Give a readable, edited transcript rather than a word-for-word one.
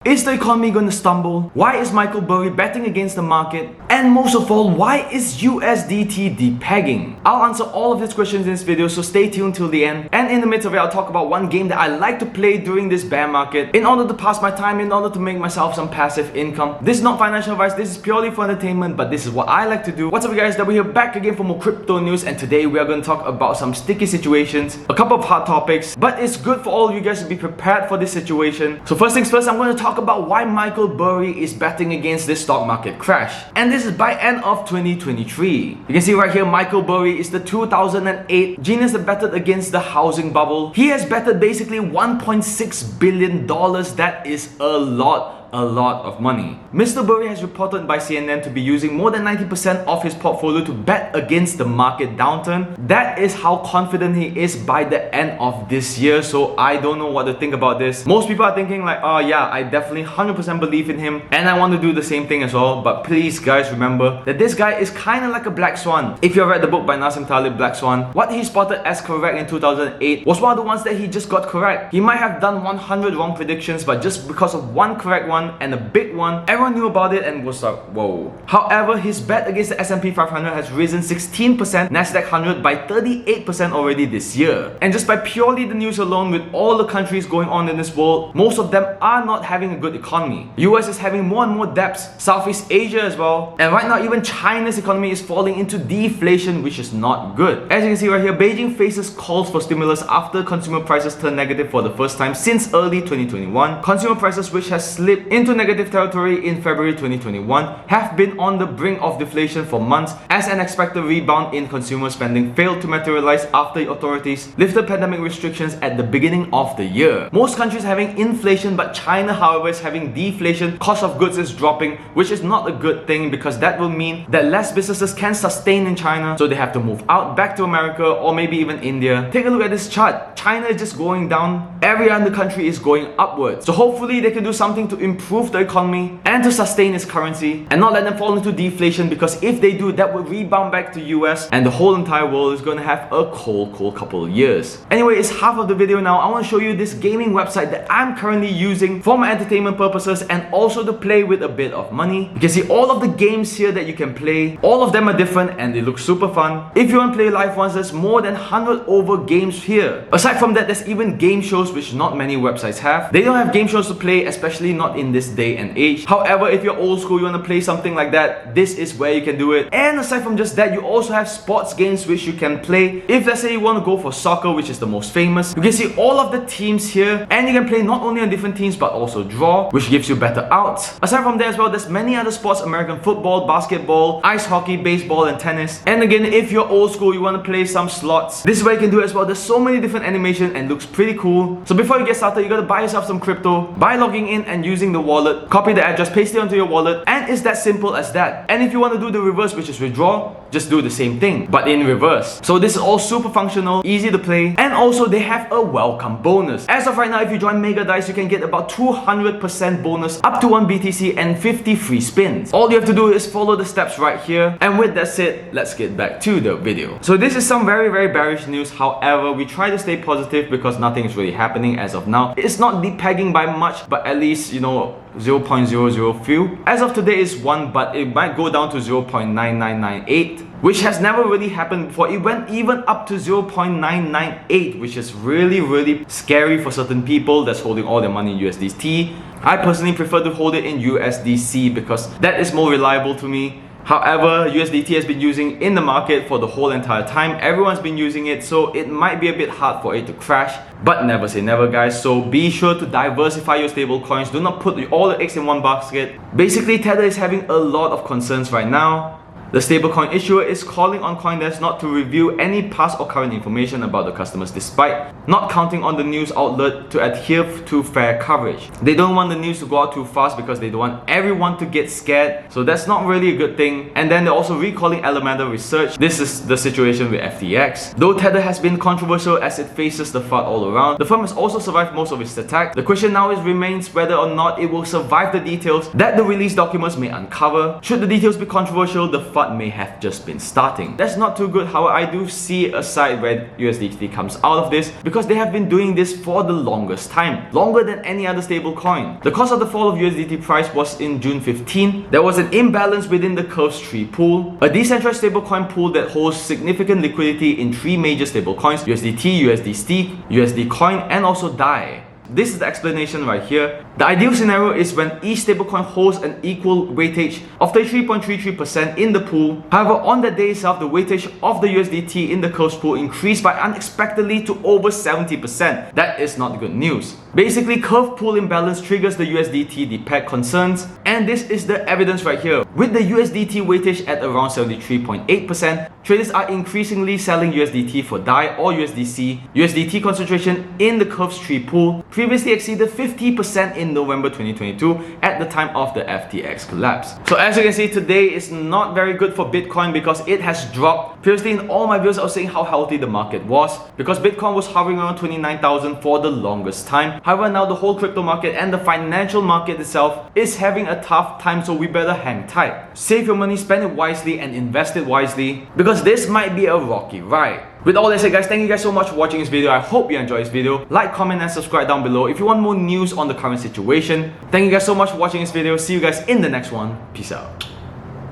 Is the economy going to stumble? Why is Michael Burry betting against the market? And most of all, why is USDT depegging? I'll answer all of these questions in this video, so stay tuned till the end. And in the midst of it, I'll talk about one game that I like to play during this bear market in order to pass my time, in order to make myself some passive income. This is not financial advice, this is purely for entertainment, but this is what I like to do. What's up guys, that we're here back again for more crypto news, and today we are going to talk about some sticky situations, a couple of hot topics, but it's good for all of you guys to be prepared for this situation. So first things first, I'm going to talk about why Michael Burry is betting against this stock market crash. And this is by end of 2023. You can see right here, Michael Burry is the 2008 genius that betted against the housing bubble. He has betted basically $1.6 billion. That is a lot of money. Mr. Burry has reported by CNN to be using more than 90% of his portfolio to bet against the market downturn. That is how confident he is by the end of this year, so I don't know what to think about this. Most people are thinking like, oh yeah, I definitely 100% believe in him and I want to do the same thing as well. But please guys, remember that this guy is kind of like a black swan. If you read the book by Nassim Taleb, Black Swan, what he spotted as correct in 2008 was one of the ones that he just got correct. He might have done 100 wrong predictions, but just because of one correct one and a big one, everyone knew about it and was like, whoa. However, his bet against the S&P 500 has risen 16%, Nasdaq 100 by 38% already this year. And just by purely the news alone, with all the countries going on in this world, most of them are not having a good economy. US is having more and more debts, Southeast Asia as well, and right now even China's economy is falling into deflation, which is not good. As you can see right here, Beijing faces calls for stimulus after consumer prices turned negative for the first time since early 2021. Consumer prices, which has slipped into negative territory in February 2021, have been on the brink of deflation for months as an expected rebound in consumer spending failed to materialize after authorities lifted pandemic restrictions at the beginning of the year. Most countries are having inflation, but China, however, is having deflation. Cost of goods is dropping, which is not a good thing because that will mean that less businesses can sustain in China, so they have to move out back to America or maybe even India. Take a look at this chart. China is just going down, every other country is going upwards. So hopefully they can do something to improve the economy and to sustain its currency and not let them fall into deflation, because if they do, that will rebound back to US and the whole entire world is going to have a cold couple of years. Anyway, it's half of the video now. I want to show you this gaming website that I'm currently using for my entertainment purposes and also to play with a bit of money. You can see all of the games here that you can play. All of them are different and they look super fun. If you want to play live ones, there's more than 100 over games here. Aside from that, there's even game shows, which not many websites have. They don't have game shows to play, especially not in this day and age. However, if you're old school, you want to play something like that, this is where you can do it. And aside from just that, you also have sports games which you can play. If let's say you want to go for soccer, which is the most famous, you can see all of the teams here, and you can play not only on different teams but also draw, which gives you better outs. Aside from that as well, there's many other sports: American football, basketball, ice hockey, baseball and tennis. And again, if you're old school, you want to play some slots, this is where you can do it as well. There's so many different animations and looks pretty cool. So before you get started, you gotta buy yourself some crypto by logging in and using the wallet. Copy the address, paste it onto your wallet, and it's that simple as that. And if you want to do the reverse, which is withdraw, just do the same thing but in reverse. So this is all super functional, easy to play, and also they have a welcome bonus. As of right now, if you join Megadice, you can get about 200% bonus up to 1 BTC and 50 free spins. All you have to do is follow the steps right here. And with that said, let's get back to the video. So this is some very bearish news. However, we try to stay positive because nothing is really happening as of now. It's not depegging by much, but at least, you know, 0.00 few. As of today is 1, but it might go down to 0.9998, which has never really happened before. It went even up to 0.998, which is really scary for certain people that's holding all their money in USDT. I personally prefer to hold it in USDC because that is more reliable to me. However, USDT has been using in the market for the whole entire time. Everyone's been using it, so it might be a bit hard for it to crash. But never say never, guys. So be sure to diversify your stable coins. Do not put all the eggs in one basket. Basically, Tether is having a lot of concerns right now. The stablecoin issuer is calling on CoinDesk not to reveal any past or current information about the customers, despite not counting on the news outlet to adhere to fair coverage. They don't want the news to go out too fast because they don't want everyone to get scared, so that's not really a good thing. And then they're also recalling Elemental Research. This is the situation with FTX. Though Tether has been controversial as it faces the FUD all around, the firm has also survived most of its attack. The question now remains whether or not it will survive the details that the released documents may uncover. Should the details be controversial, the FUD FUD may have just been starting. That's not too good. However, I do see a side where USDT comes out of this because they have been doing this for the longest time, longer than any other stable coin. The cause of the fall of USDT price was in June 15. There was an imbalance within the Curves tree pool, a decentralized stablecoin pool that holds significant liquidity in three major stablecoins: USDT, USDC, USD Coin, and also DAI. This is the explanation right here. The ideal scenario is when each stablecoin holds an equal weightage of 33.33% in the pool. However, on the day itself, the weightage of the USDT in the Curves pool increased by unexpectedly to over 70%. That is not good news. Basically, Curve pool imbalance triggers the USDT Depeg concerns, and this is the evidence right here. With the USDT weightage at around 73.8%, traders are increasingly selling USDT for DAI or USDC. USDT concentration in the Curves tree pool previously exceeded 50% in November 2022 at the time of the FTX collapse. So as you can see, today is not very good for Bitcoin because it has dropped. Previously in all my videos I was saying how healthy the market was because Bitcoin was hovering around 29,000 for the longest time. However, now the whole crypto market and the financial market itself is having a tough time, so we better hang tight. Save your money, spend it wisely, and invest it wisely because this might be a rocky ride. With all that said, guys, thank you guys so much for watching this video. I hope you enjoyed this video. Like, comment, and subscribe down below if you want more news on the current situation. Thank you guys so much for watching this video. See you guys in the next one. Peace out.